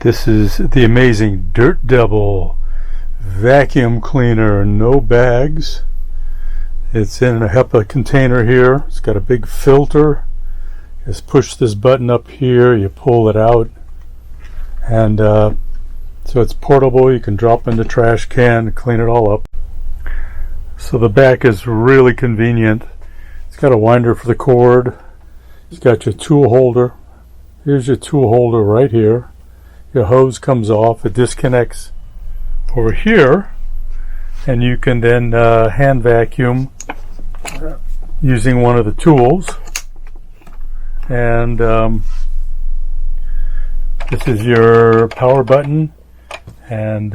This is the amazing Dirt Devil vacuum cleaner, no bags. It's in a HEPA container here. It's got a big filter. Just push this button up here, you pull it out, and so it's portable. You can drop in the trash can, clean it all up. So the back is really convenient. It's got a winder for the cord. It's got your tool holder. Here's your tool holder right here. Your hose comes off, it disconnects over here, and you can then hand vacuum using one of the tools. And this is your power button, and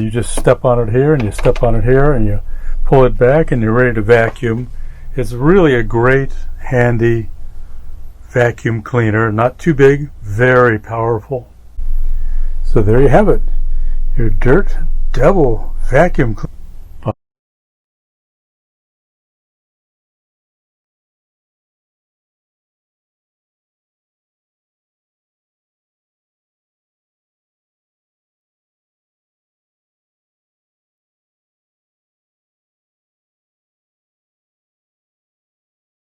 you just step on it here, and you step on it here, and you pull it back, and you're ready to vacuum. It's really a great, handy vacuum cleaner. Not too big, very powerful. So there you have it, your Dirt Devil vacuum cleaner.